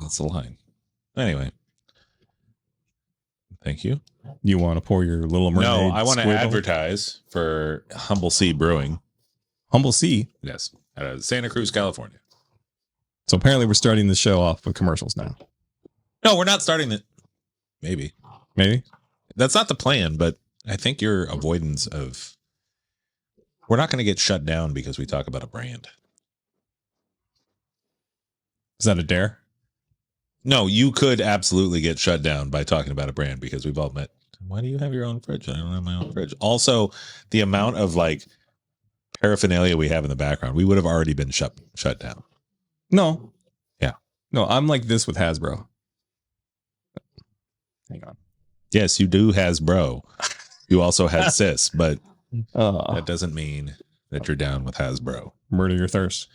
That's the line. Anyway. Thank you. You want to pour your Little Mermaid? No, I want to squiggle? advertise for Humble Sea Brewing. Humble Sea? Yes. Out of Santa Cruz, California. So apparently we're starting the show off with commercials now. No, we're not starting it. Maybe. That's not the plan, but I think your avoidance of... We're not going to get shut down because we talk about a brand. Is that a dare? No, you could absolutely get shut down by talking about a brand because we've all met. Why do you have your own fridge? I don't have my own fridge. Also, the amount of like paraphernalia we have in the background, we would have already been shut down. No. Yeah. No, I'm like this with Hasbro. Hang on. Yes, you do Hasbro. You also had Sis, but that doesn't mean that you're down with Hasbro. Murder your thirst.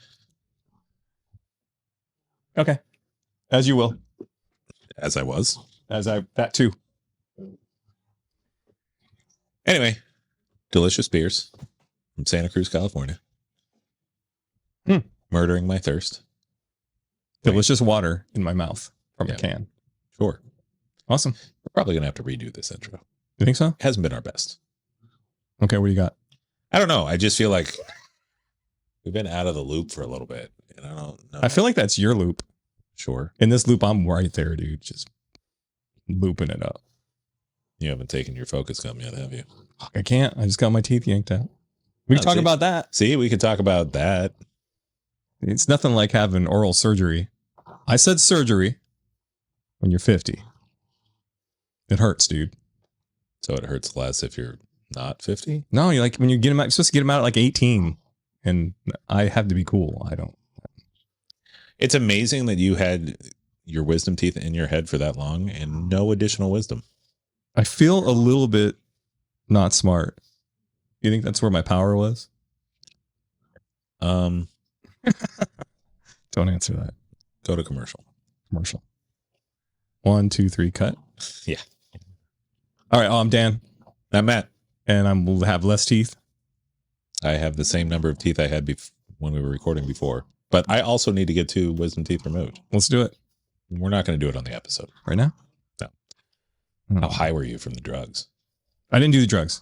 Okay. As you will. As I was. That too. Anyway, delicious beers from Santa Cruz, California. Murdering my thirst. Delicious water in my mouth from a can. Sure. Awesome. We're probably going to have to redo this intro. You think so? It hasn't been our best. Okay, what do you got? I don't know. I just feel like we've been out of the loop for a little bit. And I don't know. I feel like that's your loop. Sure. In this loop, I'm right there, dude. Just looping it up. You haven't taken your focus gum yet, have you? I can't. I just got my teeth yanked out. We can talk about that. See, we could talk about that. It's nothing like having oral surgery. I said surgery when you're 50. It hurts, dude. So it hurts less if you're not 50? No, you're like when you get them out, you're supposed to get them out at like 18. And I have to be cool. I don't. It's amazing that you had your wisdom teeth in your head for that long and no additional wisdom. I feel a little bit not smart. You think that's where my power was? Don't answer that. Go to commercial. 1, 2, 3, cut. Yeah. All right. I'm Dan. I'm Matt. And will have less teeth. I have the same number of teeth I had when we were recording before. But I also need to get 2 wisdom teeth removed. Let's do it. We're not going to do it on the episode. Right now? No. How high were you from the drugs? I didn't do the drugs.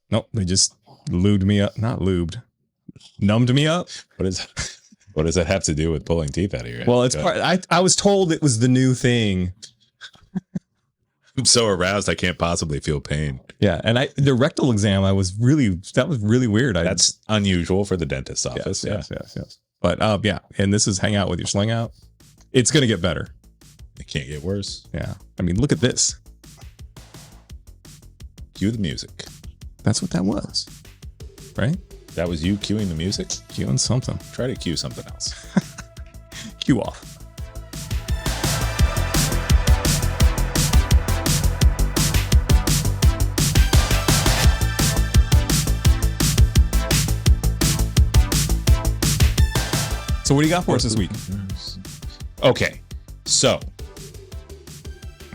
Nope. They just lubed me up. Not lubed. Numbed me up. What does that have to do with pulling teeth out of your head? Well, it's I was told it was the new thing. I'm so aroused I can't possibly feel pain. Yeah, and the rectal exam that was really weird. That's unusual for the dentist's office. Yes. But yeah, and this is hang out with your sling out. It's gonna get better. It can't get worse. Yeah, I mean, look at this. Cue the music. That's what that was, right? That was you cueing the music? Cueing something. Try to cue something else. Cue off. So what do you got for us this week? Okay, so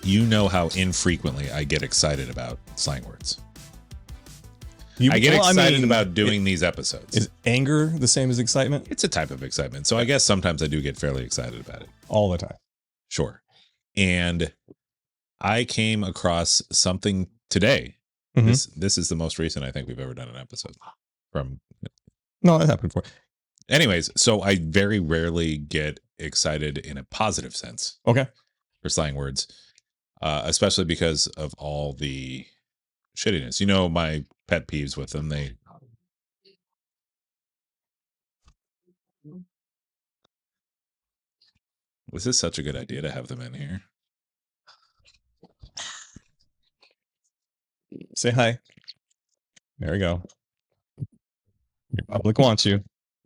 you know how infrequently I get excited about slang words. I get excited about doing these episodes. Is anger the same as excitement? It's a type of excitement. So I guess sometimes I do get fairly excited about it. All the time. Sure. And I came across something today. Mm-hmm. This is the most recent I think we've ever done an episode from. No, that happened before. Anyways, so I very rarely get excited in a positive sense. Okay. For slang words, especially because of all the shittiness. You know, my pet peeves with them. Was this such a good idea to have them in here? Say hi. There we go. Your public wants you,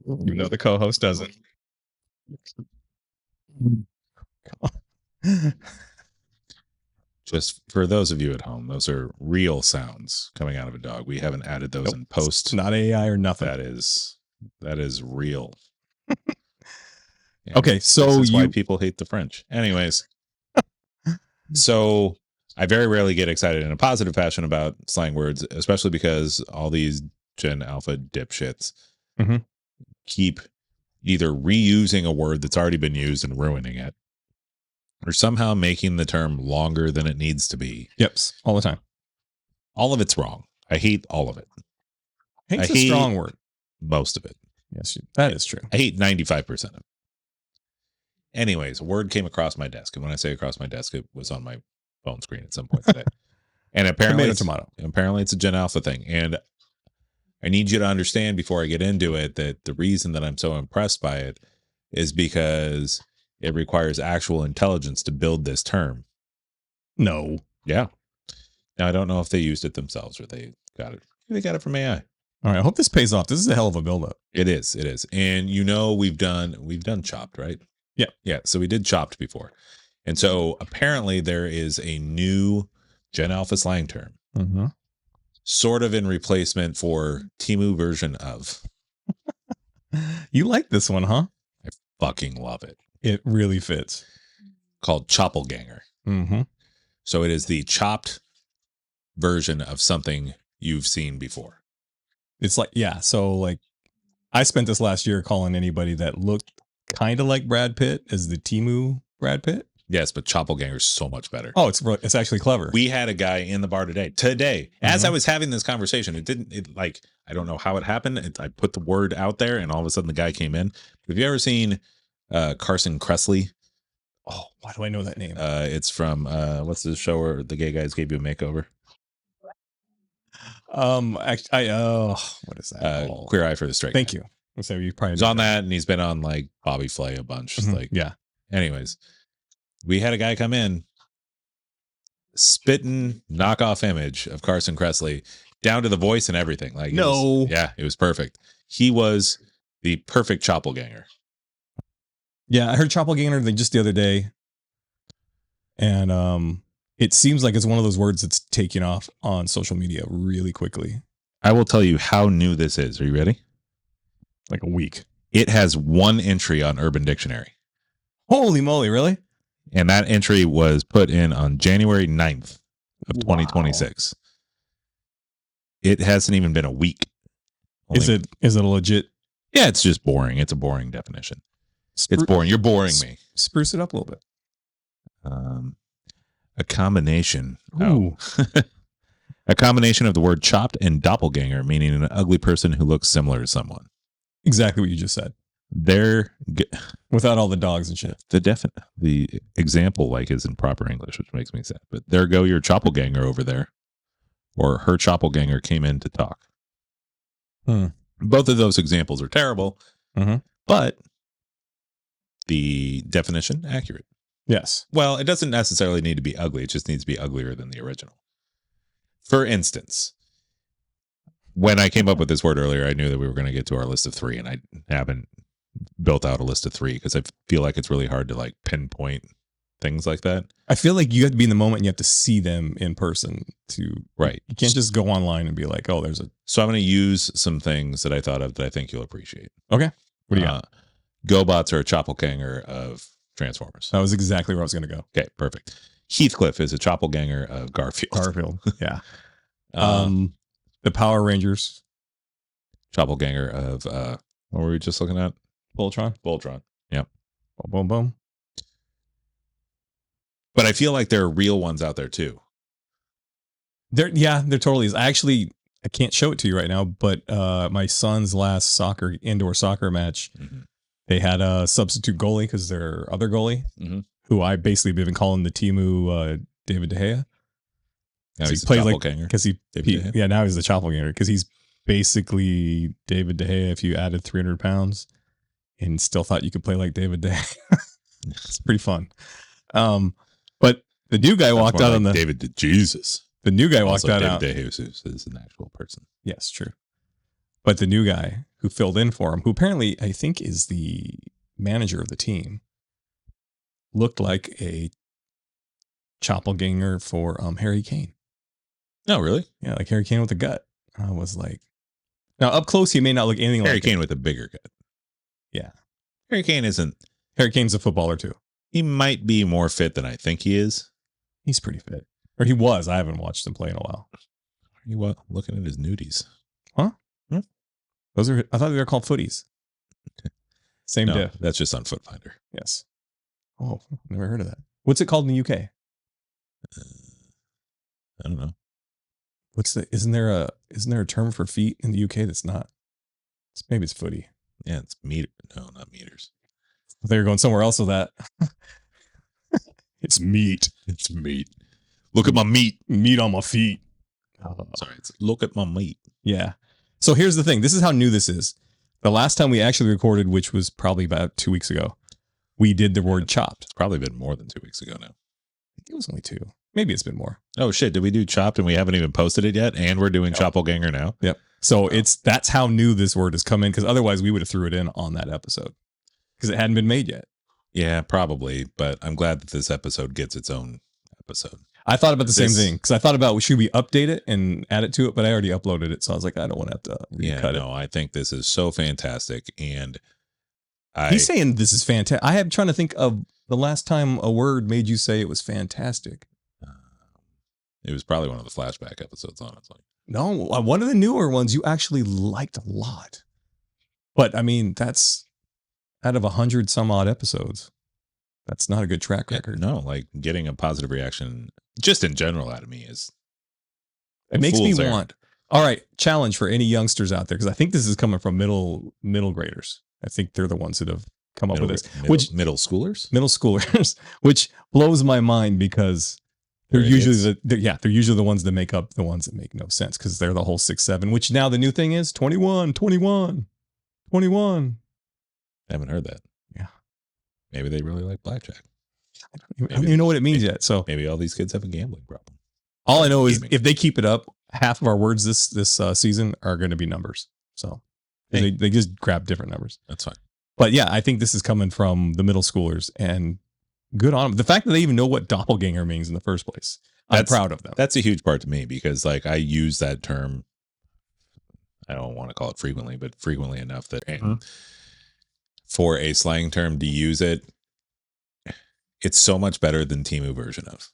even though the co-host doesn't. Just for those of you at home, those are real sounds coming out of a dog. We haven't added those in post. It's not AI or nothing. That is real. Yeah, okay, so this is why people hate the French. Anyways, so I very rarely get excited in a positive fashion about slang words, especially because all these Gen Alpha dipshits keep either reusing a word that's already been used and ruining it, or somehow making the term longer than it needs to be. Yep, all the time. All of it's wrong. I hate all of it. Hate's I a hate strong word. Most of it. Yes, that is true. I hate 95% of it. Anyways, a word came across my desk. And when I say across my desk, it was on my phone screen at some point today. And apparently, apparently it's a Gen Alpha thing. And I need you to understand before I get into it that the reason that I'm so impressed by it is because it requires actual intelligence to build this term. No. Yeah. Now, I don't know if they used it themselves or they got it. They got it from AI. All right. I hope this pays off. This is a hell of a buildup. It is. It is. And we've done Chopped, right? Yeah. Yeah. So we did Chopped before. And so apparently there is a new Gen Alpha slang term. Mm-hmm. Sort of in replacement for Temu version of. You like this one, huh? I fucking love it. It really fits. Called Choppleganger. Mm-hmm. So it is the chopped version of something you've seen before. It's like, yeah. So like I spent this last year calling anybody that looked kind of like Brad Pitt as the Temu Brad Pitt. Yes, but Choppleganger is so much better. Oh, it's actually clever. We had a guy in the bar today, as I was having this conversation. I don't know how it happened. I put the word out there and all of a sudden the guy came in. Have you ever seen Carson Kressley? Oh, why do I know that name? It's from, what's the show where the gay guys gave you a makeover? What is that? Queer Eye for the Straight Thank Guy. you. So you probably He's on that and he's been on like Bobby Flay a bunch. Mm-hmm. Like, yeah. Anyways, we had a guy come in, spitting knockoff image of Carson Kressley down to the voice and everything. Like, it was perfect. He was the perfect Choppleganger. Yeah, I heard Choppleganger just the other day, and it seems like it's one of those words that's taking off on social media really quickly. I will tell you how new this is. Are you ready? Like a week. It has one entry on Urban Dictionary. Holy moly, really? And that entry was put in on January 9th of 2026. It hasn't even been a week. Is it legit? Yeah, it's just boring. It's a boring definition. It's boring. You're boring me. Spruce it up a little bit. A combination. Ooh. A combination of the word chopped and doppelganger, meaning an ugly person who looks similar to someone. Exactly what you just said. Without all the dogs and shit. The example like is in proper English, which makes me sad. But there go your Choppleganger over there, or her Choppleganger came in to talk. Both of those examples are terrible, but the definition accurate. Yes. Well, it doesn't necessarily need to be ugly. It just needs to be uglier than the original. For instance, when I came up with this word earlier, I knew that we were going to get to our list of 3, and I haven't built out a list of 3 because I feel like it's really hard to like pinpoint things like that. I feel like you have to be in the moment and you have to see them in person right. You can't just go online and be like, oh, there's a. So I'm going to use some things that I thought of that I think you'll appreciate. Okay. What do you got? GoBots are a Choppleganger of Transformers. That was exactly where I was going to go. Okay, perfect. Heathcliff is a Choppleganger of Garfield. Yeah. The Power Rangers. Choppleganger of, what were we just looking at? Voltron. Yep. Boom, boom, boom. But I feel like there are real ones out there too. There totally is. I can't show it to you right now, but my son's last indoor soccer match, they had a substitute goalie because their other goalie, who I basically been calling the Temu David De Gea. Now he's he plays like because now he's the Choppleganger because he's basically David De Gea if you added 300 pounds and still thought you could play like David De Gea. It's pretty fun. But the new guy walked out on the David Jesus. The new guy walked out. David De Gea is an actual person. Yes, true. But the new guy who filled in for him, who apparently I think is the manager of the team, looked like a Choppleganger for Harry Kane. No, really? Yeah, like Harry Kane with a gut. I was like, now up close, he may not look anything like Harry Kane with a bigger gut. Yeah. Harry Kane isn't. Harry Kane's a footballer too. He might be more fit than I think he is. He's pretty fit. Or he was. I haven't watched him play in a while. Are you looking at his nudies? Huh? I thought they were called footies. Same diff. That's just on Foot Finder. Yes. Oh, never heard of that. What's it called in the UK? I don't know. Isn't there a term for feet in the UK that's not? Maybe it's footy. Yeah, it's meter. No, not meters. They're going somewhere else with that. It's meat. It's meat. Look at my meat. Meat on my feet. Sorry, it's look at my meat. Yeah. So here's the thing. This is how new this is. The last time we actually recorded, which was probably about 2 weeks ago, we did the word chopped. It's probably been more than 2 weeks ago now. I think it was only 2. Maybe it's been more. Oh shit! Did we do chopped and we haven't even posted it yet? And we're doing Choppleganger now. Yep. So that's how new this word has come in, because otherwise we would have threw it in on that episode because it hadn't been made yet. Yeah, probably. But I'm glad that this episode gets its own episode. I thought about the same thing, because I thought about, should we update it and add it to it? But I already uploaded it, so I was like, I don't want to have to recut it. No, I think this is so fantastic, and He's saying this is fantastic. I am trying to think of the last time a word made you say it was fantastic. It was probably one of the flashback episodes, honestly. No, one of the newer ones you actually liked a lot. But I mean, that's out of 100 some odd episodes. That's not a good track record. No, like getting a positive reaction just in general out of me is. It makes me want. All right, challenge for any youngsters out there, because I think this is coming from middle graders. I think they're the ones that have come up with this. Middle schoolers? Middle schoolers, which blows my mind because they're usually they're usually the ones that make up the ones that make no sense, because they're the whole 6, 7, which now the new thing is 21. I haven't heard that. Yeah. Maybe they really like blackjack. I don't even know what it means yet. So maybe all these kids have a gambling problem. All I know is if they keep it up, half of our words this season are going to be numbers. So they just grab different numbers. That's fine. But yeah, I think this is coming from the middle schoolers, and good on them. The fact that they even know what doppelganger means in the first place, I'm proud of them. That's a huge part to me, because like I use that term. I don't want to call it frequently, but frequently enough that for a slang term to use it, it's so much better than Temu version of.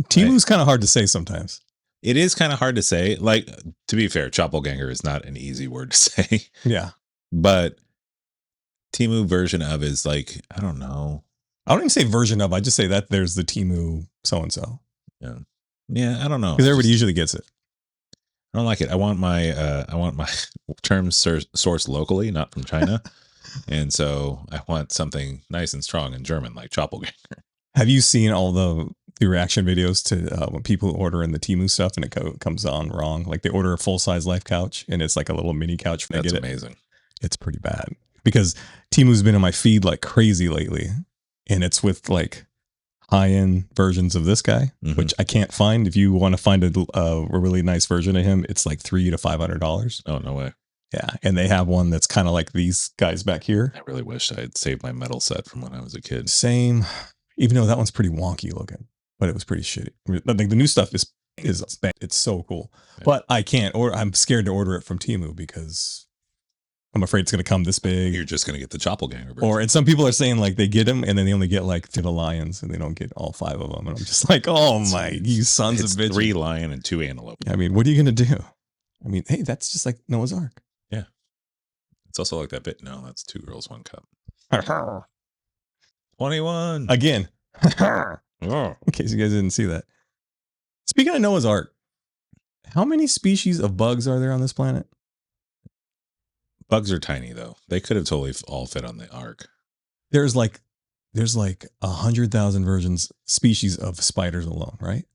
Temu's kind of hard to say sometimes. It is kind of hard to say. Like, to be fair, Choppleganger is not an easy word to say. Yeah. But Temu version of is like, I don't know. I don't even say version of. I just say that there's the Temu so-and-so. Yeah. Yeah, I don't know. Because everybody usually gets it. I don't like it. I want my terms sourced locally, not from China. And so I want something nice and strong in German, like Choppleganger. Have you seen all the reaction videos to when people order in the Temu stuff and it comes on wrong? Like they order a full-size life couch and it's like a little mini couch. That's amazing. It's pretty bad, because Temu's been in my feed like crazy lately, and it's with like high-end versions of this guy, which I can't find. If you want to find a really nice version of him, it's like $300 to $500. Oh, no way. Yeah, and they have one that's kind of like these guys back here. I really wish I had saved my metal set from when I was a kid. Same, even though that one's pretty wonky looking, but it was pretty shitty. I think the new stuff is it's so cool, but I can't, or I'm scared to order it from Temu because I'm afraid it's going to come this big. You're just going to get the Choppleganger version. And some people are saying like they get them and then they only get like 3 lions and they don't get all 5 of them. And I'm just like, oh my, you sons of bitches. 3 lion and 2 antelope. I mean, what are you going to do? I mean, hey, that's just like Noah's Ark. Yeah. It's also like that bit. No, that's 2 girls, 1 cup. 21. Again. Oh. In case you guys didn't see that. Speaking of Noah's Ark, how many species of bugs are there on this planet? Bugs are tiny, though. They could have totally all fit on the ark. There's like 100,000 species of spiders alone, right?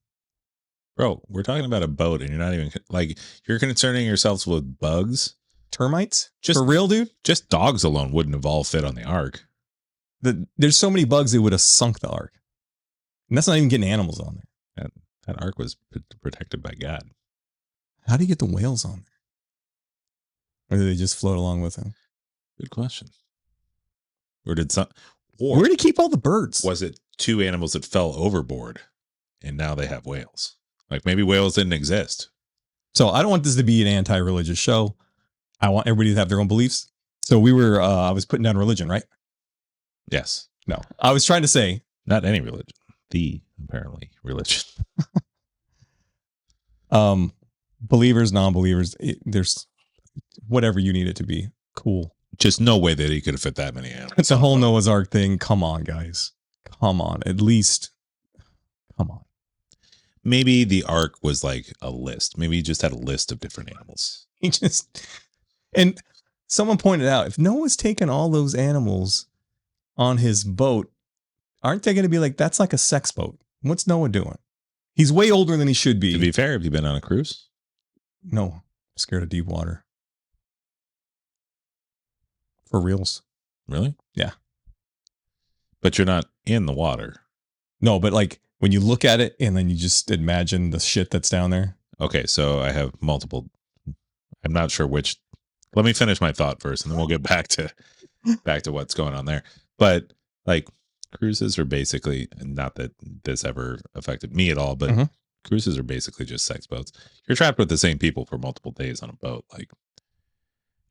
Bro, we're talking about a boat, and you're not even like you're concerning yourselves with bugs, termites. Just for real, dude. Just dogs alone wouldn't have all fit on the ark. There's so many bugs they would have sunk the ark, and that's not even getting animals on there. That ark was protected by God. How do you get the whales on there? Or do they just float along with them? Good question. Or did where did he keep all the birds? Was it 2 animals that fell overboard and now they have whales? Like maybe whales didn't exist. So I don't want this to be an anti-religious show. I want everybody to have their own beliefs. So I was putting down religion, right? Yes. No, I was trying to say. Not any religion. The apparently religion. Believers, non-believers, there's whatever you need it to be. Cool. Just no way that he could have fit that many animals. It's a whole Noah's Ark thing. Come on, guys. Come on, at least. Come on. Maybe the arc was like a list. Maybe he just had a list of different animals. He just, and someone pointed out, if Noah's taken all those animals on his boat, aren't they going to be like, that's like a sex boat? What's Noah doing? He's way older than he should be. To be fair, have you been on a cruise? No, I'm scared of deep water. For reals. Really? Yeah. But you're not in the water. No, but like when you look at it and then you just imagine the shit that's down there. Okay, so I have multiple. I'm not sure which. Let me finish my thought first, and then we'll get back to what's going on there. But like cruises are basically, not that this ever affected me at all, but cruises are basically just sex boats. You're trapped with the same people for multiple days on a boat. Like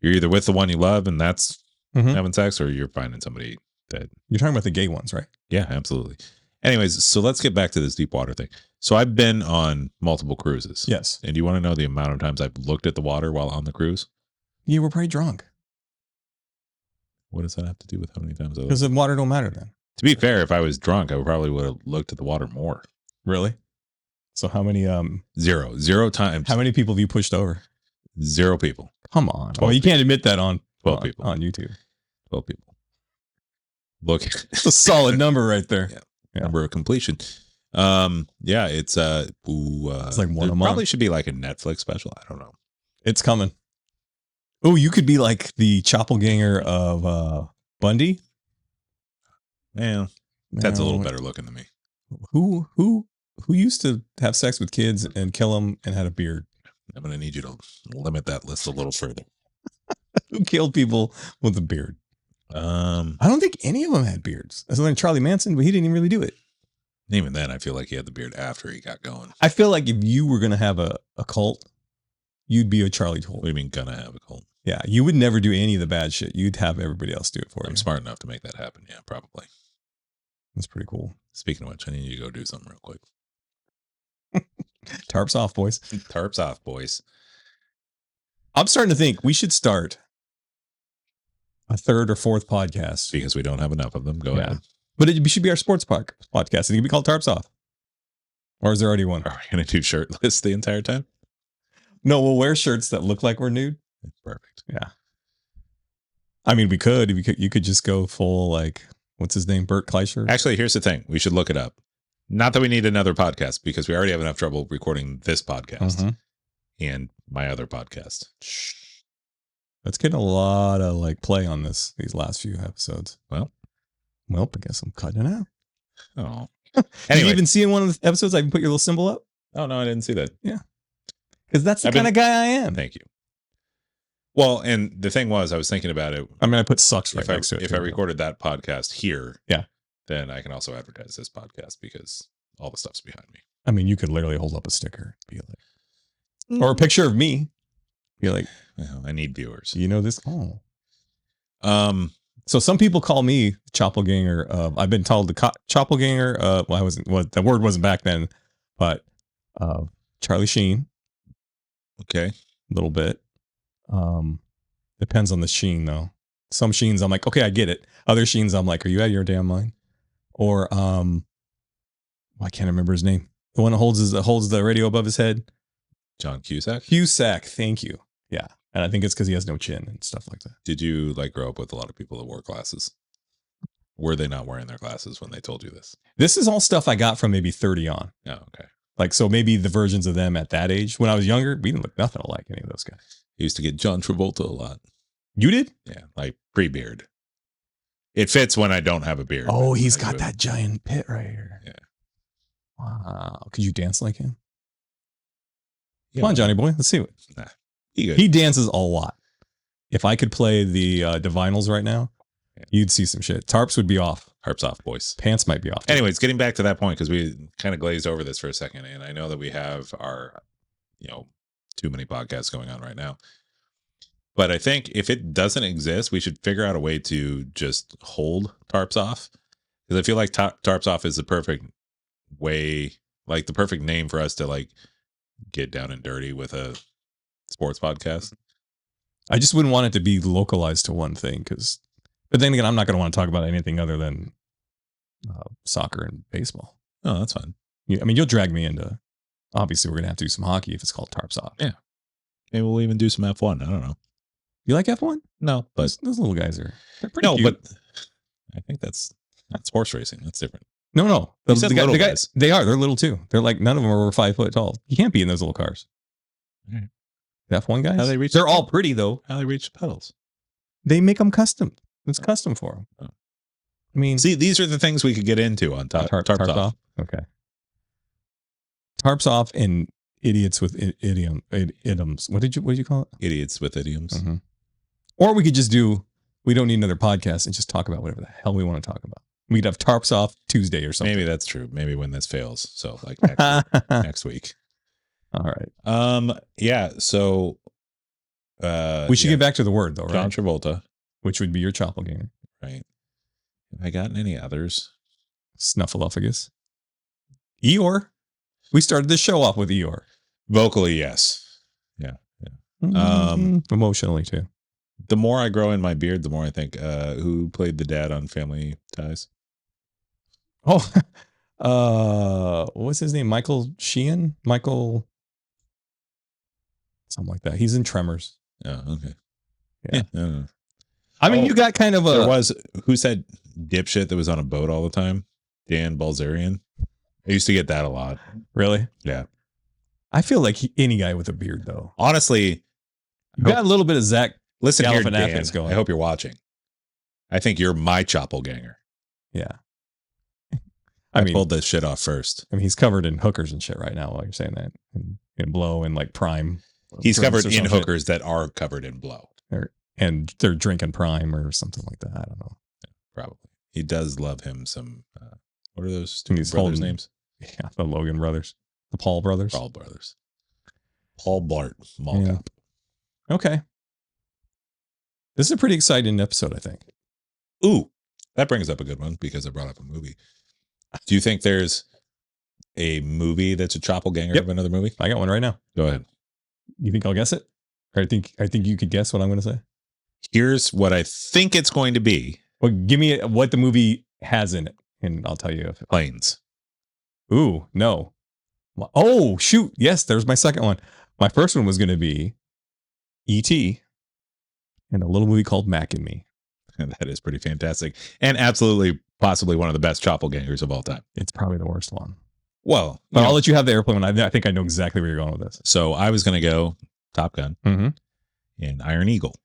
you're either with the one you love and that's having sex, or you're finding somebody that you're talking about the gay ones, right? Yeah, absolutely. Anyways, so let's get back to this deep water thing. So I've been on multiple cruises. Yes. And do you want to know the amount of times I've looked at the water while on the cruise? You were probably drunk. What does that have to do with how many times I looked? Because the water don't matter then. To be fair, if I was drunk, I probably would have looked at the water more. Really? So how many Zero times. How many people have you pushed over? 0 people. Come on. Well, you can't admit that on 12 people on YouTube. 12 people. Look, it's a solid number right there. Yeah. Number of completion. Yeah, it's it's like one a month. Probably should be like a Netflix special. I don't know. It's coming. Oh, you could be like the Choppleganger of Bundy. Yeah, Ted's a little better looking than me. Who used to have sex with kids and kill them and had a beard? I'm gonna need you to limit that list a little further. Who killed people with a beard? I don't think any of them had beards. Other than Charlie Manson, but he didn't even really do it. Even then, I feel like he had the beard after he got going. I feel like if you were gonna have a cult, you'd be a Charlie Holt. What do you mean gonna have a cult? Yeah, you would never do any of the bad shit. You'd have everybody else do it for you. I'm smart enough to make that happen. Yeah, probably. That's pretty cool. Speaking of which, I need you to go do something real quick. Tarps off, boys. Tarps off, boys. I'm starting to think we should start a third or fourth podcast. Because we don't have enough of them. Go ahead. But it should be our sports podcast. It can be called Tarps Off. Or is there already one? Are we going to do shirtless the entire time? No, we'll wear shirts that look like we're nude. Perfect. Yeah. I mean, we could. You could just go full, like, what's his name? Bert Kreischer? Actually, here's the thing. We should look it up. Not that we need another podcast, because we already have enough trouble recording this podcast and my other podcast. That's getting a lot of like play on these last few episodes. Well, I guess I'm cutting it out. Oh. Did you even see in one of the episodes I can put your little symbol up? Oh, no, I didn't see that. Yeah. Because that's the kind of guy I am. Thank you. Well, and the thing was, I was thinking about it. I mean, I put sucks right next to it. If I recorded that podcast here, yeah, then I can also advertise this podcast because all the stuff's behind me. I mean, you could literally hold up a sticker, be like, or a picture of me. Be like, well, I need viewers. You know this? Oh. So some people call me Choppleganger. I've been told the Choppleganger. Well, I wasn't. What the word wasn't back then, but Charlie Sheen. Okay, a little bit. Depends on the Sheen though. Some Sheens I'm like, okay, I get it. Other Sheens I'm like, are you out of your damn mind? Or I can't remember his name. The one that holds the radio above his head. John Cusack. Thank you. Yeah. And I think it's because he has no chin and stuff like that. Did you like grow up with a lot of people that wore glasses? Were they not wearing their glasses when they told you this? This is all stuff I got from maybe 30 on. Oh, okay. Like, so maybe the versions of them at that age. When I was younger, we didn't look nothing like any of those guys. I used to get John Travolta a lot. You did? Yeah, like pre-beard. It fits when I don't have a beard. Oh, he's got that giant pit right here. Yeah. Wow. Could you dance like him? Yeah, come on, Johnny boy. Let's see it. Nah, he dances a lot. If I could play the vinyls right now, you'd see some shit. Tarps would be off. Tarps off, boys. Pants might be off. Anyways, getting back to that point, because we kind of glazed over this for a second, and I know that we have our, too many podcasts going on right now. But I think if it doesn't exist, we should figure out a way to just hold Tarps Off. Because I feel like Tarps Off is the perfect way, like the perfect name for us to like get down and dirty with a sports podcast. I just wouldn't want it to be localized to one thing, but then again, I'm not going to want to talk about anything other than soccer and baseball. Oh, that's fun. I mean, you'll drag me into. Obviously, we're gonna have to do some hockey if it's called Tarps Off. Yeah. Maybe we'll even do some F1. I don't know. You like F1? No, but those little guys they're pretty no, cute. but I think that's horse racing. That's different. No. You said little guys. They are. They're little too. They're like none of them are over 5 foot tall. You can't be in those little cars. Right. The F1 guys. How they reach? They're all pretty though. How they reach the pedals? They make them custom. It's custom for them. Oh. I mean, see, these are the things we could get into on Tarps Off. Okay. Tarps Off and idiots with idioms. What did you call it? Idiots with idioms. Mm-hmm. Or we could just we don't need another podcast and just talk about whatever the hell we want to talk about. We could have Tarps Off Tuesday or something. Maybe that's true. Maybe when this fails. So like next week. All right. Yeah. So we should get back to the word though, right? John Travolta. Which would be your Choppleganger. Right. Have I gotten any others? Snuffleupagus. Eeyore. We started the show off with Eeyore. Vocally, yes. Yeah. Emotionally too. The more I grow in my beard, the more I think, who played the dad on Family Ties? Oh, what's his name? Michael Sheehan? Michael, something like that. He's in Tremors. Oh, okay. Yeah. I mean, you got kind of a. There was, who said dipshit that was on a boat all the time? Dan Balzerian. I used to get that a lot. Really? Yeah. I feel like any guy with a beard, though. Honestly, you got a little bit of Zach. Listen here, Dan. Going. I hope you're watching. I think you're my Choppleganger. Yeah. I pulled this shit off first. I mean, he's covered in hookers and shit right now while you're saying that. And blow and like prime. He's covered in hookers that are covered in blow. And they're drinking prime or something like that. I don't know. Yeah, probably. He does love him some. What are those brothers' names? Yeah, the Logan brothers. The Paul brothers. Paul brothers. Paul Blart. Mall Yeah. Cop. Okay. This is a pretty exciting episode, I think. Ooh, that brings up a good one because I brought up a movie. Do you think there's a movie that's a Choppleganger of another movie? I got one right now. Go ahead. You think I'll guess it? Or I think you could guess what I'm going to say. Here's what I think it's going to be. Well, give me what the movie has in it, and I'll tell you if Planes. Ooh, no. Oh, shoot. Yes, there's my second one. My first one was going to be E.T. and a little movie called Mac and Me. And that is pretty fantastic. And absolutely, possibly one of the best Chopplegangers of all time. It's probably the worst one. Well, but I'll let you have the airplane one. I think I know exactly where you're going with this. So I was going to go Top Gun and Iron Eagle.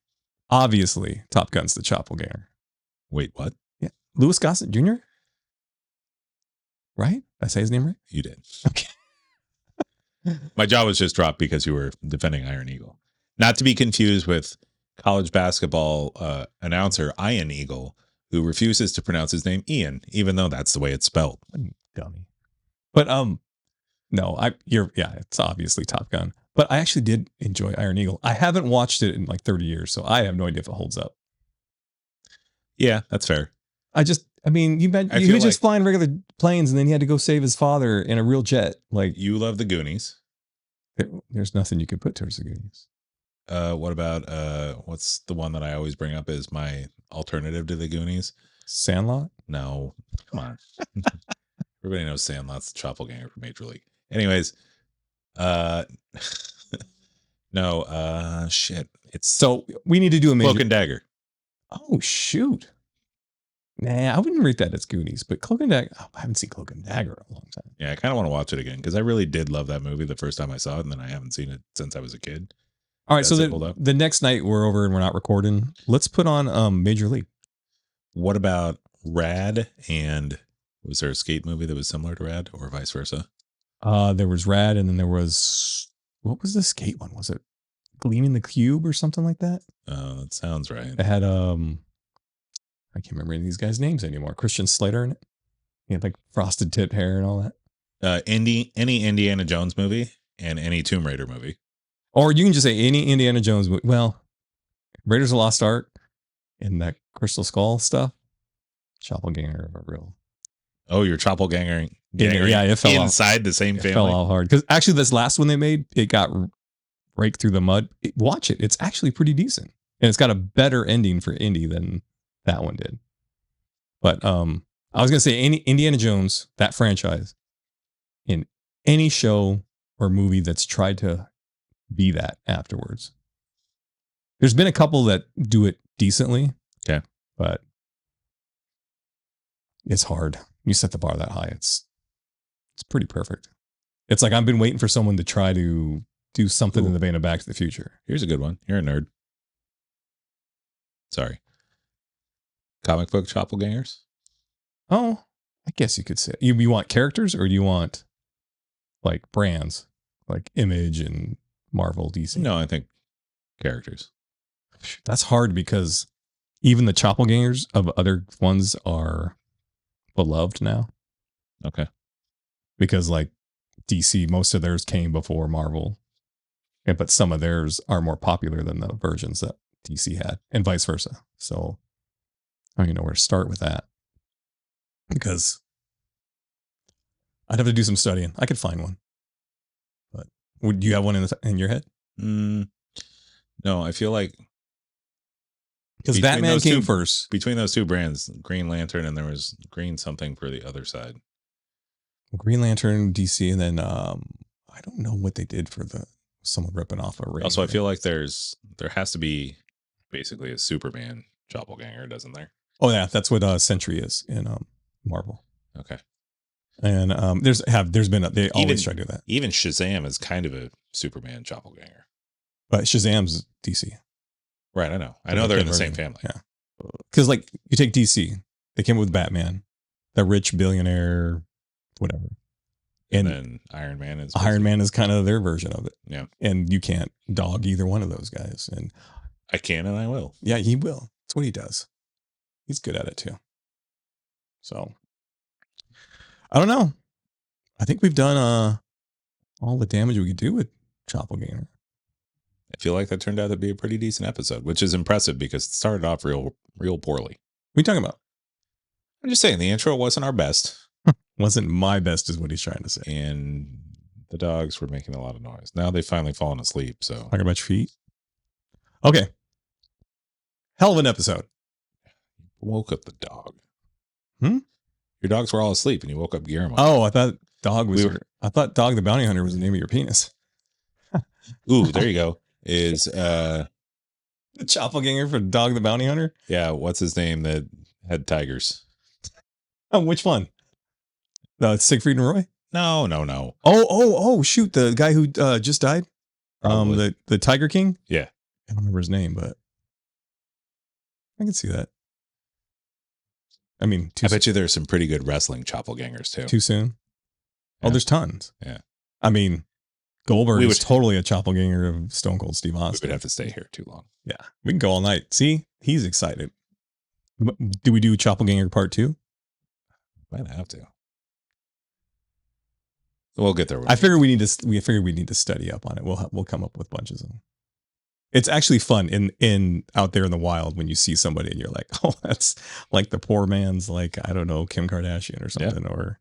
Obviously, Top Gun's the Choppleganger. Wait, what? Yeah. Louis Gossett Jr.? Right? Did I say his name right? You did. Okay. My jaw was just dropped because you were defending Iron Eagle. Not to be confused with college basketball announcer Ian Eagle, who refuses to pronounce his name Ian, even though that's the way it's spelled. Dummy. But no, it's obviously Top Gun. But I actually did enjoy Iron Eagle. I haven't watched it in like 30 years, so I have no idea if it holds up. Yeah, that's fair. He was just flying regular planes, and then he had to go save his father in a real jet. Like, you love the Goonies. There's nothing you could put towards the Goonies. What about what's the one that I always bring up as my alternative to the Goonies? Sandlot? No, come on. Everybody knows Sandlot's the Choppleganger from Major League. Anyways, no, shit. So we need to do a Cloak and Dagger. Oh shoot. Nah, I wouldn't rate that as Goonies, but Cloak and Dagger. I haven't seen Cloak and Dagger in a long time. Yeah, I kind of want to watch it again because I really did love that movie the first time I saw it, and then I haven't seen it since I was a kid. All right, so the next night we're over and we're not recording. Let's put on Major League. What about Rad? And was there a skate movie that was similar to Rad, or vice versa? There was Rad, and then there was, what was the skate one? Was it Gleaming the Cube or something like that? Oh, that sounds right. It had I can't remember any of these guys' names anymore. Christian Slater in it. He had like frosted tip hair and all that. Any Indiana Jones movie and any Tomb Raider movie. Or you can just say any Indiana Jones movie. Well, Raiders of the Lost Ark and that Crystal Skull stuff. Choppleganger of a real. Oh, you're Choppleganger. Yeah, it fell inside the same family. It fell out hard. Because actually this last one they made, it got raked through the mud. Watch it. It's actually pretty decent. And it's got a better ending for Indy than that one did. But I was gonna say any Indiana Jones, that franchise, in any show or movie that's tried to be that afterwards. There's been a couple that do it decently. Okay. But it's hard. You set the bar that high. It's pretty perfect. It's like I've been waiting for someone to try to do something in the vein of Back to the Future. Here's a good one. You're a nerd. Sorry. Comic book Chopplegangers? Oh, I guess you could say you want characters or do you want like brands like Image and Marvel, DC? No, I think characters. That's hard because even the Chopplegangers of other ones are beloved now. Okay. Because like DC, most of theirs came before Marvel. But some of theirs are more popular than the versions that DC had, and vice versa. So I don't even know where to start with that. Because I'd have to do some studying. I could find one. But would you have one in your head? No, I feel like because Batman came first. Between those two brands, Green Lantern and there was Green something for the other side. Green Lantern, DC, and then I don't know what they did for someone ripping off a ring. Also, I feel like there has to be basically a Superman Choppleganger, doesn't there? Oh yeah, that's what Sentry is in Marvel. Okay. And they always try to do that. Even Shazam is kind of a Superman Choppleganger. But Shazam's DC. Right, I know. I know they're in the same family. Yeah. Because like you take DC, they came up with Batman, the rich billionaire, whatever. And then Iron Man is kind of their version of it. Yeah. And you can't dog either one of those guys. And I can and I will. Yeah, he will. That's what he does. He's good at it too. So I don't know. I think we've done all the damage we could do with Choppleganger. I feel like that turned out to be a pretty decent episode, which is impressive because it started off real poorly. What are you talking about? I'm just saying the intro wasn't our best. Wasn't my best is what he's trying to say. And the dogs were making a lot of noise. Now they've finally fallen asleep. So talking about your feet. Okay. Hell of an episode. Woke up the dog. Your dogs were all asleep and you woke up Guillermo. Oh, I thought Dog the Bounty Hunter was the name of your penis. Ooh, there you go. Is the Choppleganger for Dog the Bounty Hunter? Yeah, what's his name that had tigers? Oh, which one? Siegfried and Roy? No. Oh, shoot. The guy who just died? Probably. The Tiger King? Yeah. I don't remember his name, but I can see that. I mean, I bet you there's some pretty good wrestling Chopplegangers too. Too soon? Yeah. Oh, there's tons. Yeah. I mean, Goldberg is totally a Choppleganger of Stone Cold Steve Austin. We would have to stay here too long. Yeah. We can go all night. See? He's excited. Do we do Choppleganger part 2? Might have to. We'll get there. I figure we need to study up on it. We'll come up with bunches of them. It's actually fun in out there in the wild when you see somebody and you're like, oh, that's like the poor man's, like, I don't know, Kim Kardashian or something. Yeah.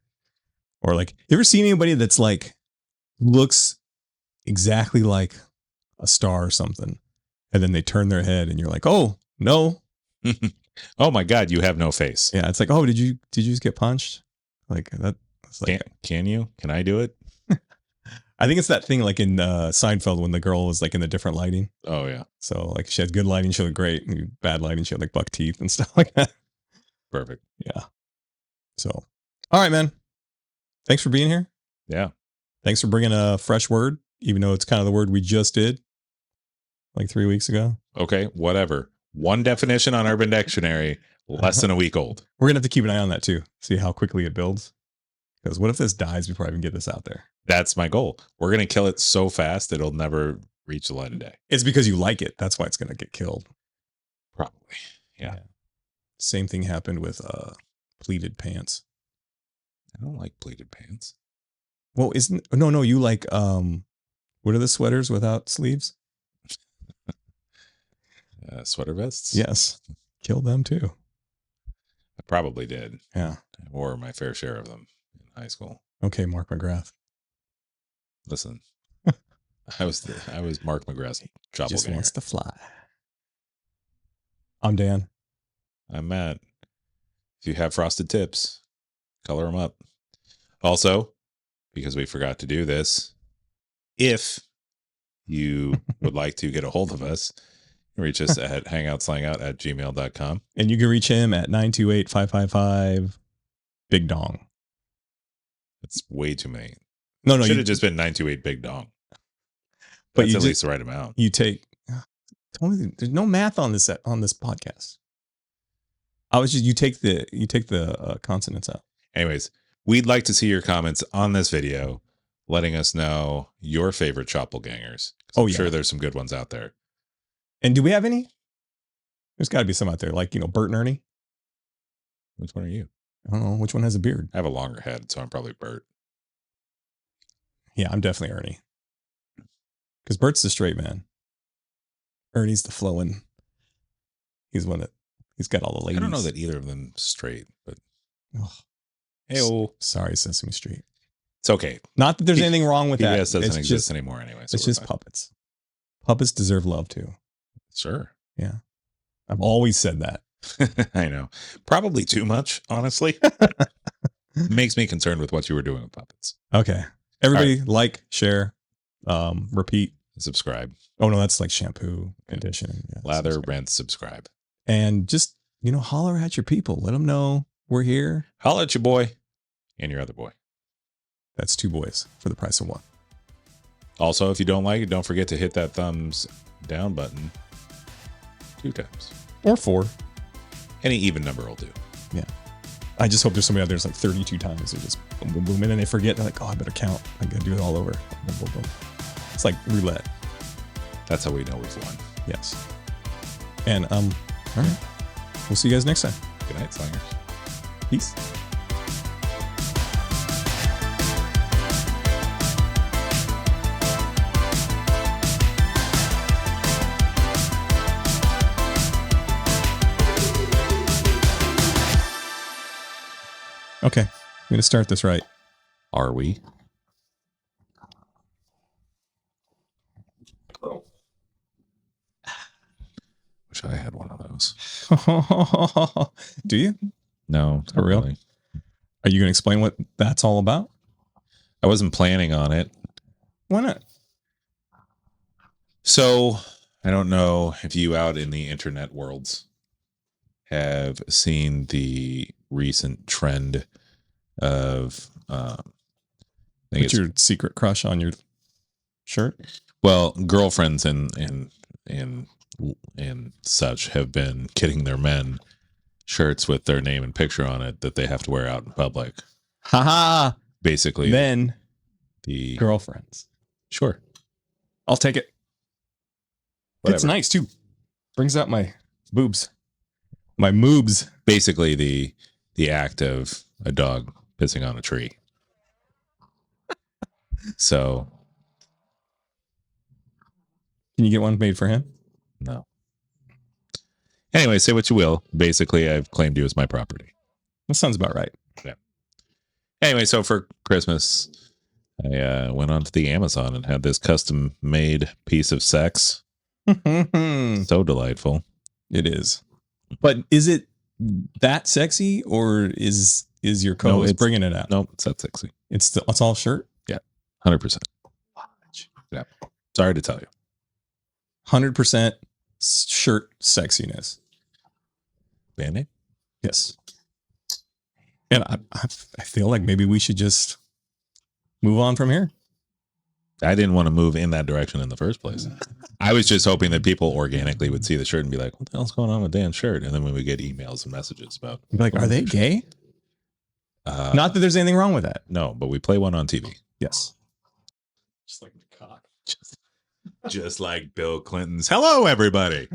Or like, you ever seen anybody that's like looks exactly like a star or something, and then they turn their head and you're like, oh no. Oh my God, you have no face. Yeah. It's like, oh, did you just get punched? Like that. Like, can you? Can I do it? I think it's that thing like in Seinfeld when the girl was like in the different lighting. Oh yeah. So like she had good lighting, she looked great. And bad lighting, she had like buck teeth and stuff like that. Perfect. Yeah. So, all right, man. Thanks for being here. Yeah. Thanks for bringing a fresh word, even though it's kind of the word we just did like 3 weeks ago. Okay, whatever. One definition on Urban Dictionary, less than a week old. We're gonna have to keep an eye on that too. See how quickly it builds. Because what if this dies before I even get this out there? That's my goal. We're going to kill it so fast it'll never reach the light of day. It's because you like it. That's why it's going to get killed. Probably. Yeah. Same thing happened with pleated pants. I don't like pleated pants. Well, no, you like, what are the sweaters without sleeves? Sweater vests? Yes. Kill them too. I probably did. Yeah. Or my fair share of them. High school. Okay, Mark McGrath. Listen, I was Mark McGrath's Choppleganger. Just wants to fly. I'm Dan. I'm Matt. If you have frosted tips, color them up. Also, because we forgot to do this, if you would like to get a hold of us, reach us at hangoutslangout@gmail.com. And you can reach him at 928-555 Big Dong. It's way too many. No, should have just been 928 Big Dong. But That's at least the right amount. You take. There's no math on this podcast. You take the consonants out. Anyways, we'd like to see your comments on this video, letting us know your favorite Chopplegangers. I'm sure there's some good ones out there. And do we have any? There's got to be some out there, like, Bert and Ernie. Which one are you? I don't know. Which one has a beard? I have a longer head, so I'm probably Bert. Yeah, I'm definitely Ernie. Because Bert's the straight man. Ernie's the flowing. He's got all the ladies. I don't know that either of them straight, but sorry, Sesame Street. It's okay. Not that there's anything wrong with that. PBS doesn't exist anymore anyway. So it's just puppets. Puppets deserve love too. Sure. Yeah. I've always said that. I know. Probably too much, honestly. Makes me concerned with what you were doing with puppets. Okay. Everybody like, share, repeat. Subscribe. Oh no, that's like shampoo edition. Yeah, Lather, subscribe. rinse, subscribe. And just, holler at your people. Let them know we're here. Holler at your boy and your other boy. That's 2 boys for the price of 1. Also, if you don't like it, don't forget to hit that thumbs down button 2 times. Or 4. Any even number will do. Yeah. I just hope there's somebody out there that's like 32 times. They're just boom, boom, boom. And then they forget. They're like, oh, I better count. I got to do it all over. Boom, boom, boom. It's like roulette. That's how we know we've won. Yes. And, all right. We'll see you guys next time. Good night, Slangers. Peace. Okay, I'm going to start this right. Are we? Wish I had one of those. Do you? No, For real? really. Are you going to explain what that's all about? I wasn't planning on it. Why not? So, I don't know if you out in the internet worlds have seen the recent trend of What's your secret crush on your shirt? Well, girlfriends and such have been getting their men shirts with their name and picture on it that they have to wear out in public. Haha. Basically, Then the girlfriends. Sure, I'll take it. Whatever. It's nice too. Brings out my boobs. My moobs. Basically, the act of a dog pissing on a tree. So, Can you get one made for him? no. Anyway, say what you will. Basically, I've claimed you as my property. That sounds about right. Anyway, so for Christmas, I went onto the Amazon and had this custom made piece of sex. So delightful. It is. But is it that sexy, or is your co-host bringing it out? No, it's that sexy. It's all shirt? 100%. Yeah. Sorry to tell you. 100% shirt sexiness. Band-Aid? Yes. And I feel like maybe we should just move on from here. I didn't want to move in that direction in the first place. I was just hoping that people organically would see the shirt and be like, what the hell's going on with Dan's shirt? And then when we get emails and messages about... Be like, are they gay? Not that there's anything wrong with that. No, but we play one on TV. Yes. Just like the cock. Just like Bill Clinton's. Hello, everybody.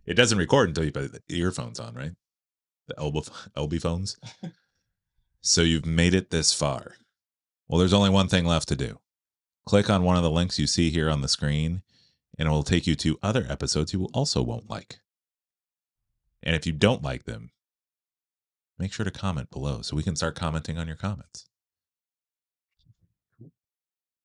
It doesn't record until you put the earphones on, right? The LB phones. So you've made it this far. Well, there's only one thing left to do. Click on one of the links you see here on the screen, and it will take you to other episodes you also won't like. And if you don't like them, make sure to comment below so we can start commenting on your comments.